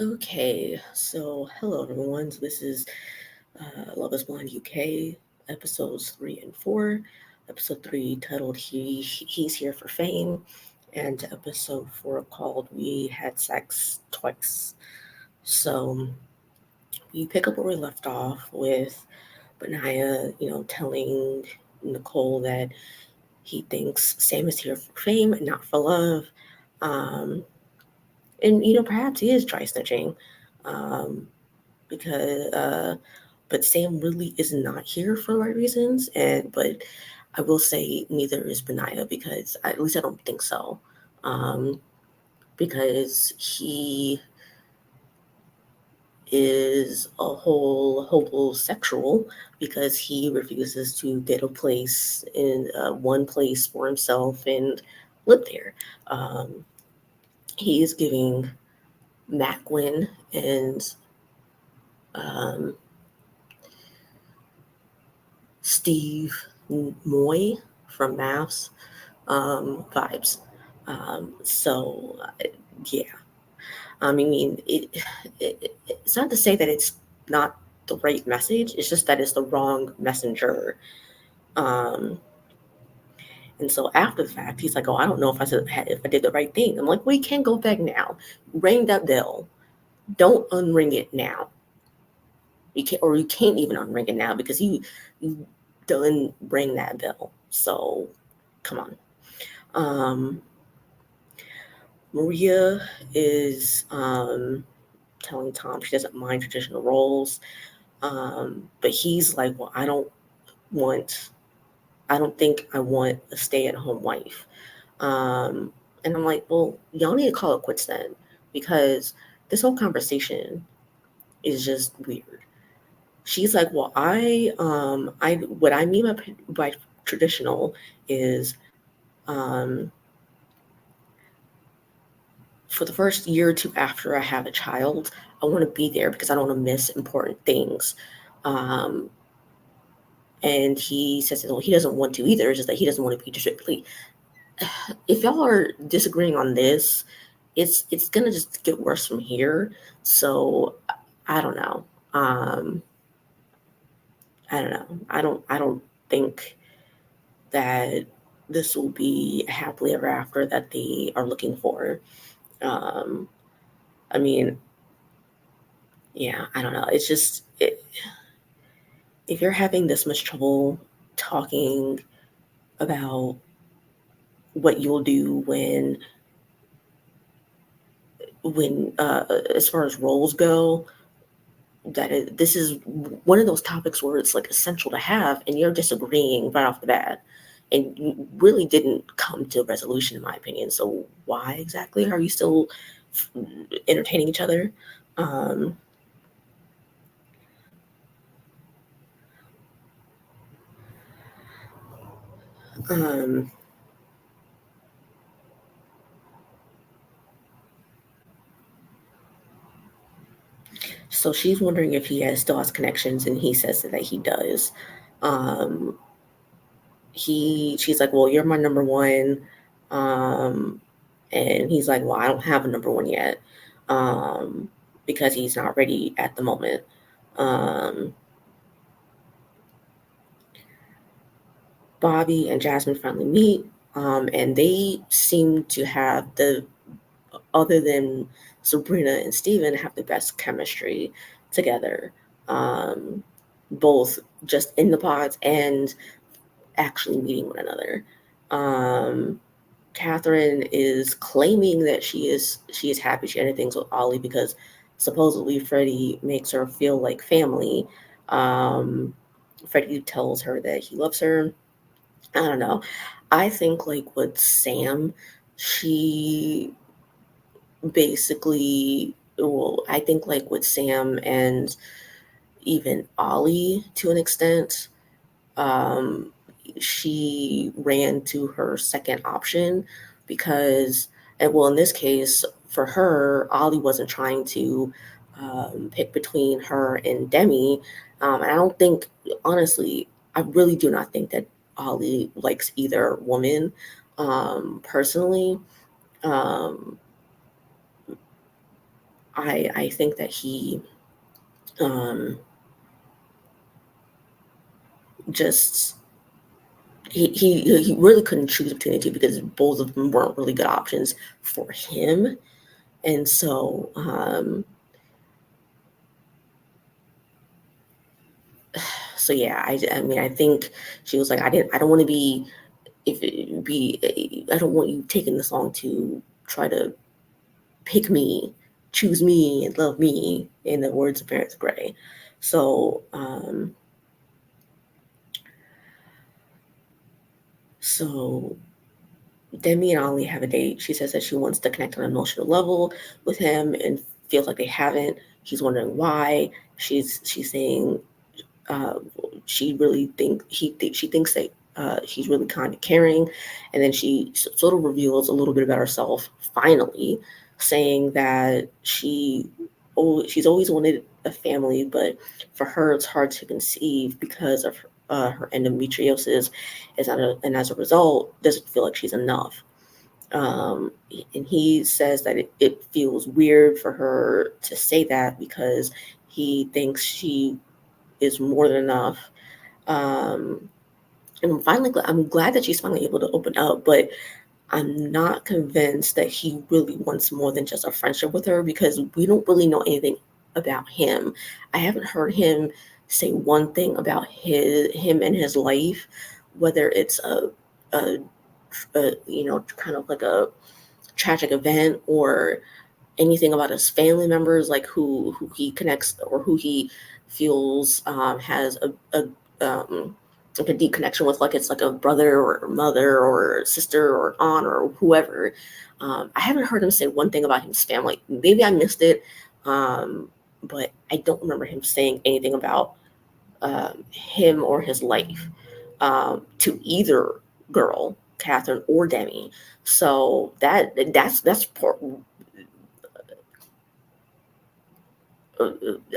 Okay, so hello everyone. So this is Love is Blind UK, episodes 3 and 4. Episode 3 titled He's Here for Fame, and episode 4 called We Had Sex Twice. So we pick up where we left off with Benaya, telling Nicole that he thinks Sam is here for fame and not for love. Um, and perhaps he is dry snitching. Um, because but Sam really is not here for the right reasons, and but I will say neither is Benaya, because at least I don't think so. um because he is a whole homosexual, because he refuses to get a place in one place for himself and live there. um he is giving Macklin and um Steve Moy from Maths vibes. Yeah, I mean, it's not to say that it's not the right message. It's just that it's the wrong messenger. Um, and so after the fact, he's like, "Oh, I don't know if I did the right thing." I'm like, "Well, you can't go back now. Ring that bell. Don't unring it now. You can't even unring it now because you done ring that bell. So come on." Um, Maria is telling Tom she doesn't mind traditional roles, but he's like, "Well, want, I don't think I want a stay-at-home wife." Um, and I'm like, "Well, y'all need to call it quits then, because this whole conversation is just weird." She's like, "Well, what I mean by traditional is, um, for the first year or two after I have a child, I want to be there because I don't want to miss important things." Um, and he says that, well, he doesn't want to either. It's just that he doesn't want to be strictly. If y'all are disagreeing on this, it's gonna just get worse from here. So I don't know. Um, I don't know. I don't think that this will be a happily ever after that they are looking for. Um, I mean, yeah, I don't know. If you're having this much trouble talking about what you'll do when as far as roles go, this is one of those topics where it's like essential to have, and you're disagreeing right off the bat, and you really didn't come to a resolution, in my opinion. So why exactly are you still entertaining each other? um um so she's wondering if still has connections, and he says that he does. um she's like, "Well, you're my number one." um and he's like, "Well, I don't have a number one yet." um because he's not ready at the moment. um Bobby and Jasmine finally meet, and they seem to have other than Sabrina and Steven, have the best chemistry together. um Both just in the pods and actually meeting one another. um Catherine is claiming that she is happy she ended things with Ollie because supposedly Freddie makes her feel like family. Um, Freddie tells her that he loves her. I don't know. I think like with Sam, she basically, well, I think like with Sam and even Ollie to an extent, um, she ran to her second option because, and well, in this case, for her, Ollie wasn't trying to pick between her and Demi. And I don't think, honestly, I really do not think that Ollie likes either woman, personally. Um, I think that he just he really couldn't choose between the two because both of them weren't really good options for him. And so yeah, I mean, I think she was like, I don't want to be, if it be, I don't want you taking this long to try to pick me, choose me, and love me, in the words of Parents Gray. So so Demi and Ollie have a date. She says that she wants to connect on an emotional level with him and feels like they haven't. She's wondering why. She's saying uh, she really she thinks that he's really kind of caring, and then she sort of reveals a little bit about herself finally, saying that she's always wanted a family, but for her it's hard to conceive because of her endometriosis, and as a result doesn't feel like she's enough. And he says that it feels weird for her to say that because he thinks she is more than enough. Um, and I'm glad that she's finally able to open up, but I'm not convinced that he really wants more than just a friendship with her because we don't really know anything about him. I haven't heard him say one thing about him and his life, whether it's a, kind of like a tragic event or anything about his family members, like who he connects or who he feels has like a deep connection with, like it's like a brother or mother or sister or aunt or whoever. I haven't heard him say one thing about his family. Maybe I missed it, but I don't remember him saying anything about him or his life to either girl, Catherine or Demi. So that's part,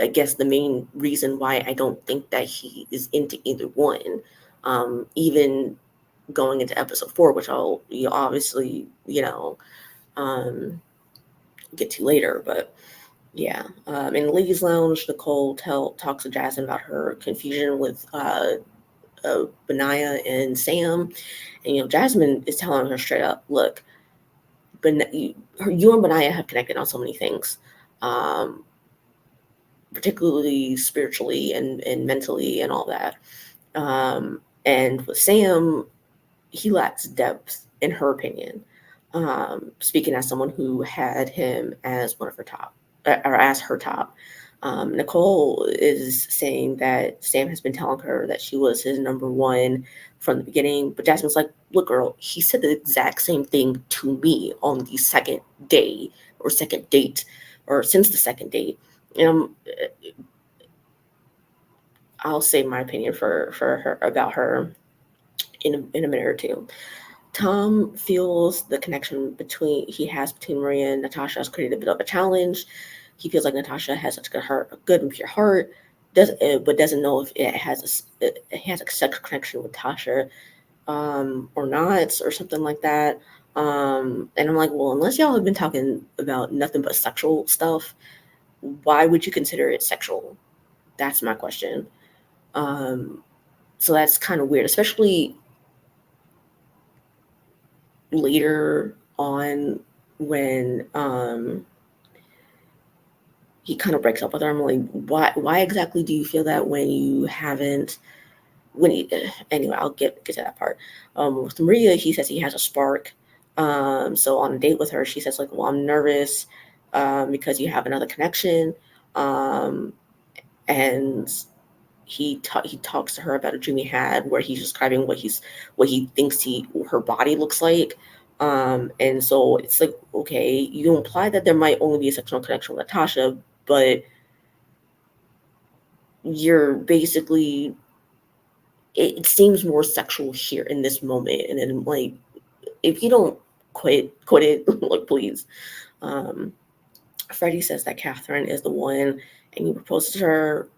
I guess the main reason why I don't think that he is into either one. Even going into episode 4, which I'll obviously um, get to later, but yeah. In the ladies' lounge, Nicole talks to Jasmine about her confusion with Benaya and Sam, and Jasmine is telling her straight up, look, you and Benaya have connected on so many things. Particularly spiritually and mentally and all that. And with Sam, he lacks depth, in her opinion. Speaking as someone who had him as one of her top, or as her top. Nicole is saying that Sam has been telling her that she was his number one from the beginning, but Jasmine's like, look, girl, he said the exact same thing to me on the second day or second date, or since the second date. And I'll say my opinion for her about her in a minute or two. Tom feels the connection he has between Maria and Natasha has created a bit of a challenge. He feels like Natasha has such a good and pure heart, but doesn't know if it has a sex connection with Tasha or not, or something like that. And I'm like, well, unless y'all have been talking about nothing but sexual stuff, why would you consider it sexual? That's my question. So that's kind of weird, especially later on when he kind of breaks up with her. I'm like, why exactly do you feel that when you haven't when he anyway, I'll get to that part. With Maria, he says he has a spark. So on a date with her, she says like, well, I'm nervous because you have another connection. And he talks to her about a dream he had where he's describing what he thinks her body looks like. And so it's like, okay, you imply that there might only be a sexual connection with Natasha, but you're basically, it seems more sexual here in this moment. And then like, if you don't quit it, like please. Freddie says that Catherine is the one, and he proposes to her,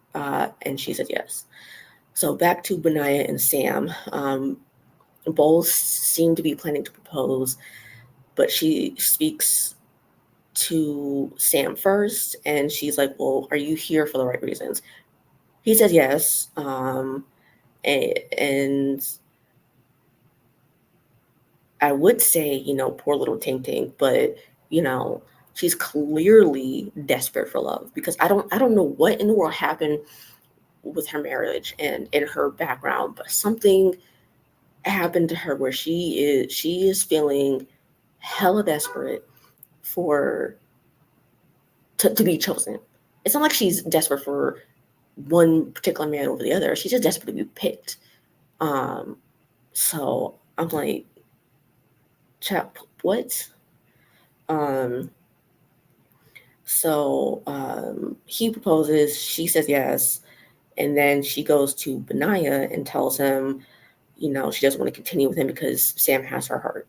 and she said yes. So back to Benaya and Sam. Both seem to be planning to propose, but she speaks to Sam first, and she's like, well, are you here for the right reasons? He says yes. And I would say, poor little Tink Tink, but she's clearly desperate for love, because I don't know what in the world happened with her marriage and in her background, but something happened to her where she is feeling hella desperate for to be chosen. It's not like she's desperate for one particular man over the other. She's just desperate to be picked. Um, so I'm like, chap, what? Um, so he proposes, she says yes, and then she goes to Benaiah and tells him, she doesn't want to continue with him because Sam has her heart.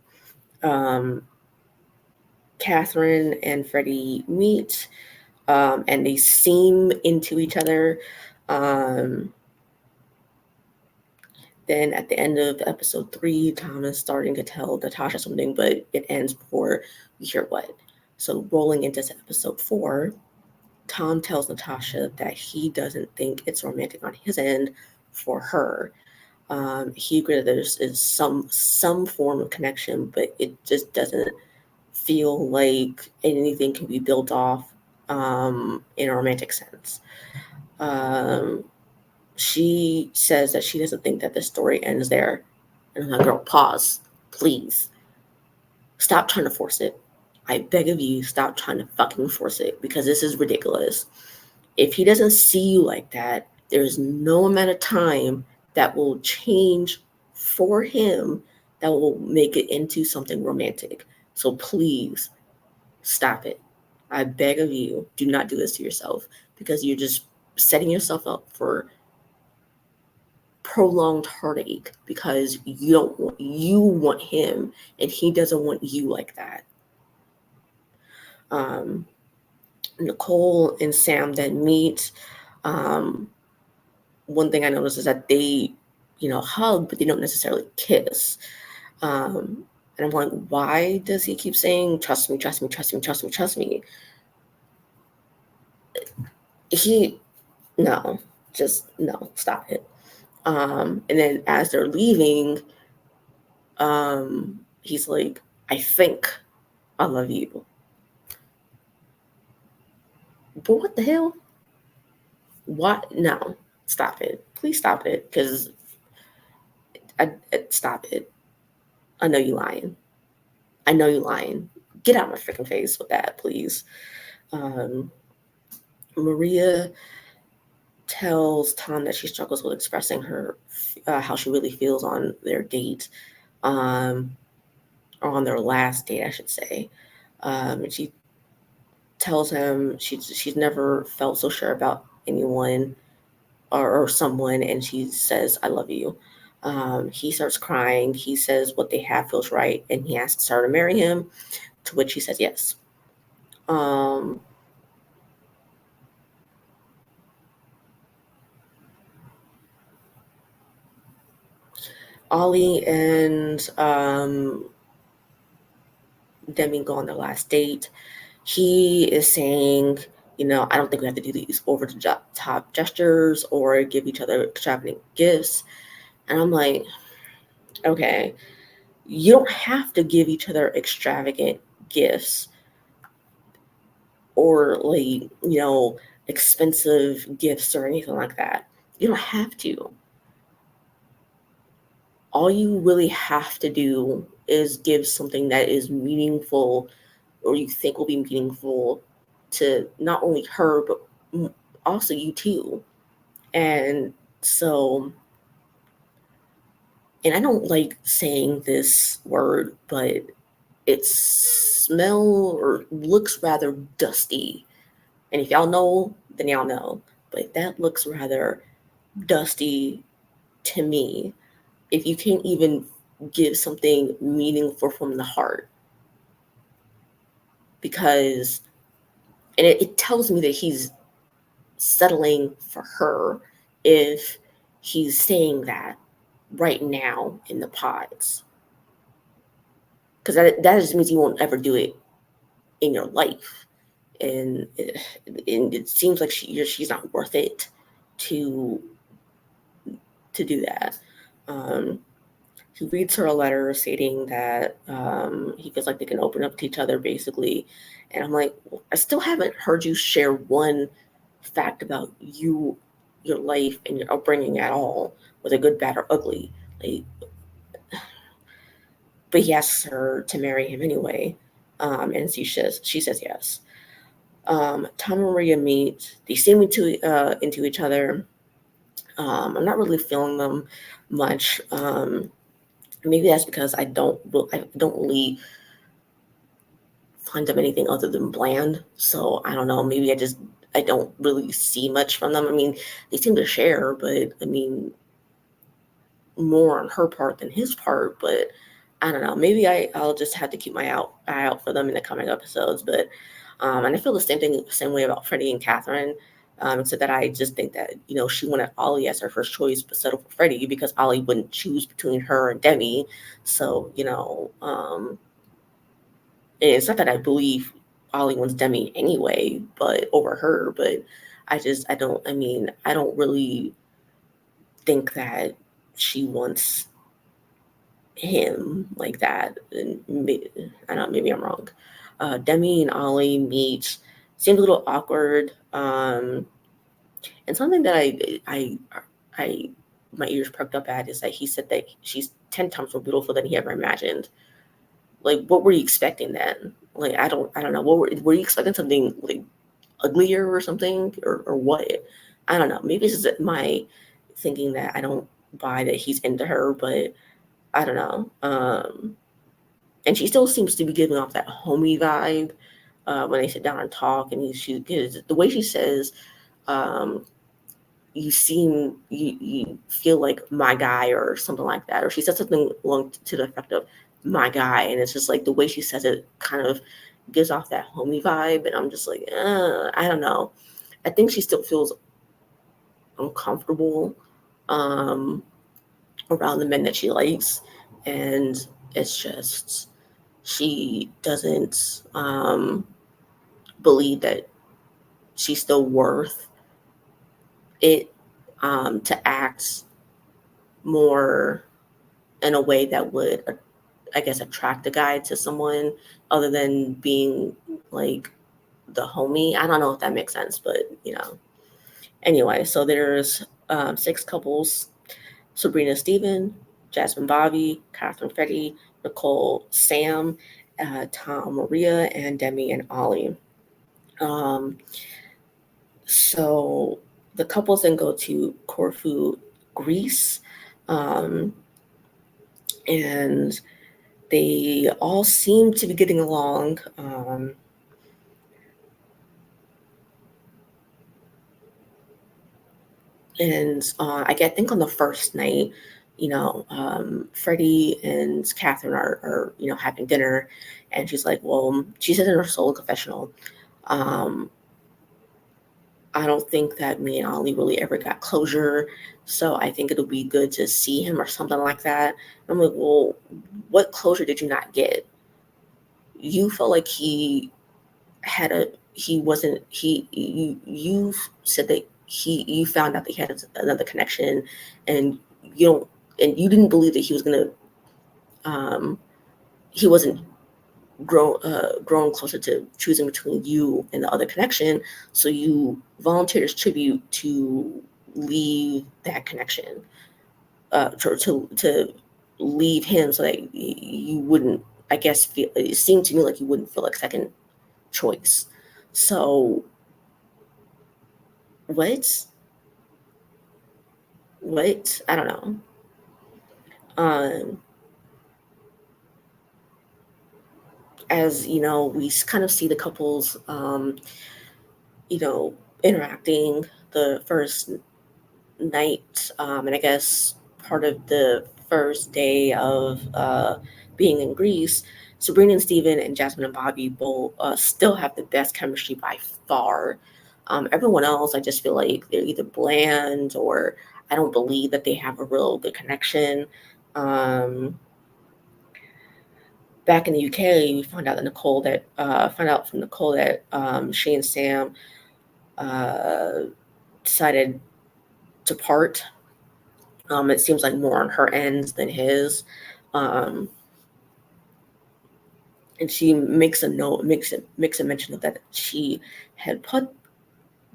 Catherine and Freddie meet, and they seem into each other. Then at the end of episode 3, Tom is starting to tell Natasha something, but it ends before we hear what. So rolling into episode 4, Tom tells Natasha that he doesn't think it's romantic on his end for her. He agrees that there is some form of connection, but it just doesn't feel like anything can be built off in a romantic sense. She says that she doesn't think that the story ends there. And I'm like, girl, pause, please. Stop trying to force it. I beg of you, stop trying to fucking force it, because this is ridiculous. If he doesn't see you like that, there's no amount of time that will change for him that will make it into something romantic. So please stop it. I beg of you, do not do this to yourself, because you're just setting yourself up for prolonged heartache, because you want him and he doesn't want you like that. Nicole and Sam then meet. One thing I noticed is that they, hug, but they don't necessarily kiss. And I'm like, why does he keep saying, trust me, trust me, trust me, trust me, trust me? No, just no, stop it. And then as they're leaving, he's like, I think I love you. But what the hell? What? No, stop it. Please stop it, because stop it. I know you lying. I know you lying. Get out of my freaking face with that, please. Maria tells Tom that she struggles with expressing her how she really feels on their date, or on their last date, I should say. And she tells him she's never felt so sure about anyone or someone, and she says, I love you. He starts crying. He says what they have feels right, and he asks her to marry him, to which she says yes. Ollie and Demi go on their last date. He is saying, I don't think we have to do these over the top gestures or give each other extravagant gifts. And I'm like, okay, you don't have to give each other extravagant gifts or expensive gifts or anything like that. You don't have to. All you really have to do is give something that is meaningful, or you think will be meaningful to not only her, but also you too. And so, and I don't like saying this word, but it smells or looks rather dusty. And if y'all know, then y'all know. But that looks rather dusty to me. If you can't even give something meaningful from the heart. Because, and it tells me that he's settling for her if he's saying that right now in the pods. Because that just means he won't ever do it in your life, and it seems like she's not worth it to do that. Um, he reads her a letter stating that he feels like they can open up to each other, basically. And I'm like, I still haven't heard you share one fact about your life, and your upbringing at all, whether good, bad, or ugly. Like, but he asks her to marry him anyway, and she says yes. Tom and Maria meet. They seem into each other. I'm not really feeling them much. Maybe that's because I don't really find them anything other than bland. So I don't know. Maybe I don't really see much from them. I mean, they seem to share, but I mean, more on her part than his part. But I don't know. Maybe I'll just have to keep my eye out for them in the coming episodes. But and I feel same way about Freddie and Catherine. Except that I just think that she wanted Ollie as her first choice, but settled for Freddie because Ollie wouldn't choose between her and Demi. So and it's not that I believe Ollie wants Demi anyway, but over her. But I don't. I mean, I don't really think that she wants him like that. And I don't know, maybe I'm wrong. Demi and Ollie meet. Seems a little awkward. And something that I my ears perked up at is that he said that she's 10 times more beautiful than he ever imagined. Like, what were you expecting then? Like, I don't know. Were you expecting something like uglier or something, or what? I don't know. Maybe this is my thinking that I don't buy that he's into her, but I don't know. And she still seems to be giving off that homey vibe when they sit down and talk. And the way she says, um, you feel like my guy or something like that, or she said something along to the effect of my guy, and it's just like the way she says it kind of gives off that homey vibe, and I'm just like, I don't know. I think she still feels uncomfortable um, around the men that she likes, and it's just she doesn't believe that she's still worth it to act more in a way that would, I guess, attract a guy to someone other than being like the homie. I don't know if that makes sense, but Anyway, so there's 6 couples: Sabrina Steven, Jasmine Bobby, Catherine Freddie, Nicole Sam, Tom Maria, and Demi and Ollie. Um, so the couples then go to Corfu, Greece. Um, and they all seem to be getting along. And I think on the first night, Freddie and Catherine are having dinner, and she's like, well, she said in her solo confessional, um, I don't think that me and Ollie really ever got closure, so I think it'll be good to see him or something like that. I'm like, well, what closure did you not get? You felt like he wasn't he you said that you found out that he had another connection, and you don't and you didn't believe that he was gonna he wasn't grown closer to choosing between you and the other connection, so you volunteered as tribute to leave that connection, to leave him so that you wouldn't, I guess, feel. It seemed to me like you wouldn't feel like second choice. So what? What? I don't know. Um, as we kind of see the couples, you know, interacting the first night, and I guess part of the first day of being in Greece. Sabrina and Steven and Jasmine and Bobby both still have the best chemistry by far. Everyone else, I just feel like they're either bland, or I don't believe that they have a real good connection. Um, back in the UK, we found out from Nicole that she and Sam decided to part. It seems like more on her end than his. Um, and she makes a mention of that she had put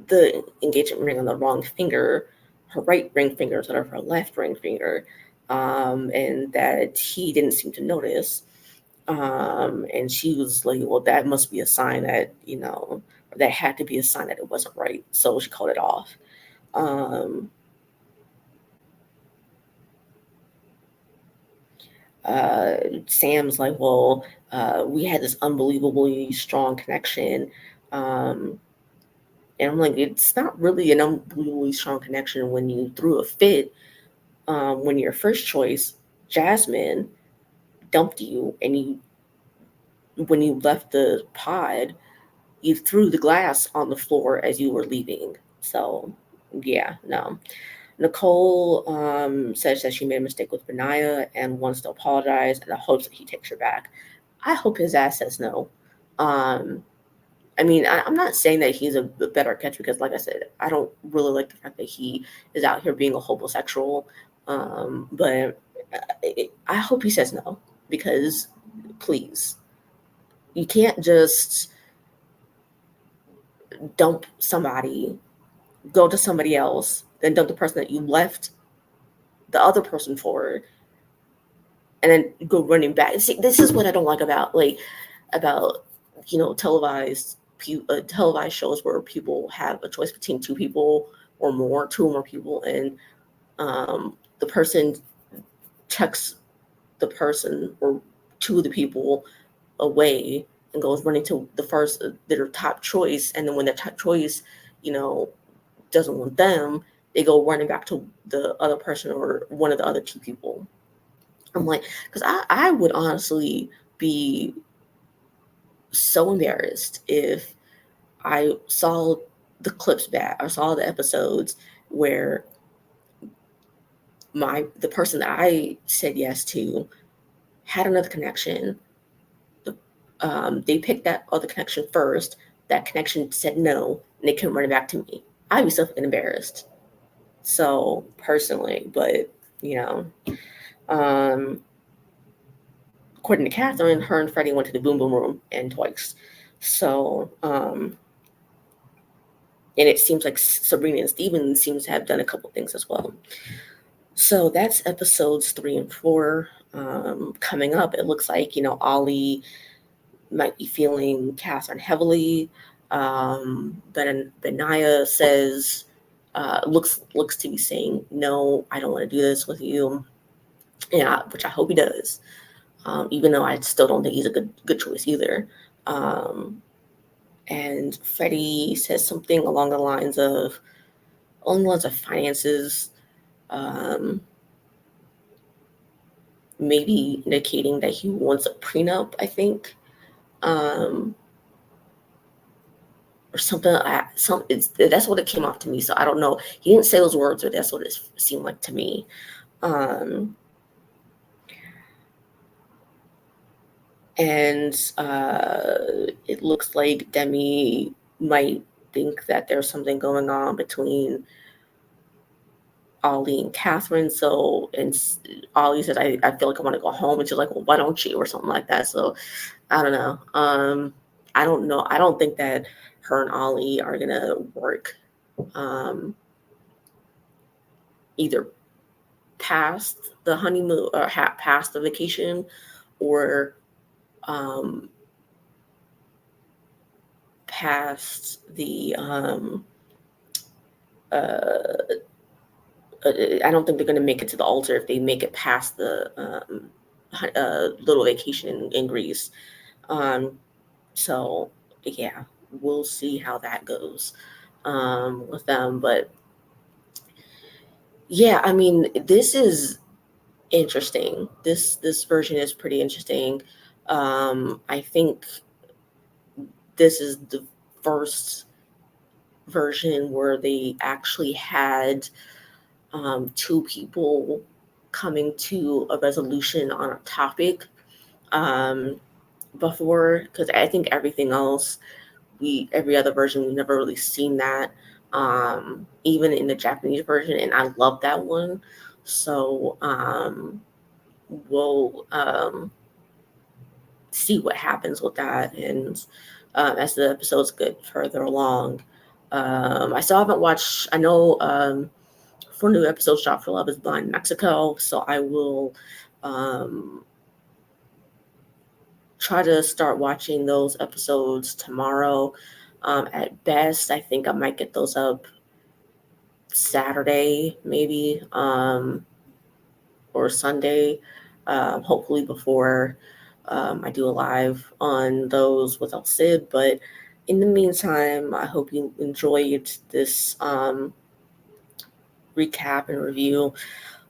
the engagement ring on the wrong finger, her right ring finger instead of her left ring finger, and that he didn't seem to notice. And she was like, well, that must be a sign that, that had to be a sign that it wasn't right. So she called it off. Sam's like, well, we had this unbelievably strong connection. And I'm like, it's not really an unbelievably strong connection when you threw a fit, when your first choice, Jasmine, dumped you, and when you left the pod, you threw the glass on the floor as you were leaving. So, yeah, no. Nicole says that she made a mistake with Benaya and wants to apologize and hopes that he takes her back. I hope his ass says no. I mean, I'm not saying that he's a better catcher because, like I said, I don't really like the fact that he is out here being a homosexual. But I hope he says no because, please, you can't just dump somebody, go to somebody else, then dump the person that you left the other person for, and then go running back. See, this is what I don't like about televised shows where people have a choice between two people or more, two or more people, and the person checks the person or two of the people away and goes running to the first their top choice, and then when the top choice, doesn't want them, they go running back to the other person or one of the other two people. I'm like, because I would honestly be so embarrassed if I saw the clips back or saw the episodes where the person that I said yes to had another connection. They picked that other connection first. That connection said no, and they couldn't run it back to me. I'd be so fucking embarrassed. So personally, but um, according to Catherine, her and Freddie went to the Boom Boom Room and twice. So, and it seems like Sabrina and Steven seems to have done a couple things as well. So that's episodes 3 and 4. Coming up, it looks like, Ollie might be feeling Catherine heavily. But Benaya says, looks to be saying, no, I don't want to do this with you. Yeah, which I hope he does. Even though I still don't think he's a good choice either. And Freddie says something along the lines of finances, maybe indicating that he wants a prenup, I think, or something. That's what it came off to me. So I don't know. He didn't say those words, but that's what it seemed like to me. And it looks like Demi might think that there's something going on between Ollie and Catherine. So, and Ollie says, I feel like I want to go home. And she's like, well, why don't you? Or something like that. So I don't know. I don't know. I don't think that her and Ollie are going to work either past the honeymoon or past the vacation, or past the I don't think they're going to make it to the altar if they make it past the little vacation in Greece. So yeah, we'll see how that goes with them. But yeah, I mean, this is interesting. This version is pretty interesting. I think this is the first version where they actually had two people coming to a resolution on a topic um, before, because I think everything else, every other version, we've never really seen that, even in the Japanese version, and I love that one. So we'll see what happens with that, and as the episodes get further along. I still haven't watched. I know 4 new episodes dropped for Love Is Blind Mexico, so I will um, try to start watching those episodes tomorrow. At best, I think I might get those up Saturday, maybe, or Sunday, hopefully before I do a live on those with El Cid. But in the meantime, I hope you enjoyed this recap and review.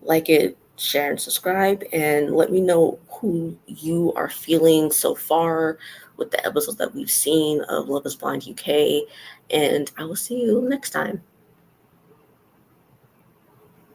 Like it, share, and subscribe, and let me know who you are feeling so far with the episodes that we've seen of Love Is Blind UK. And I will see you next time.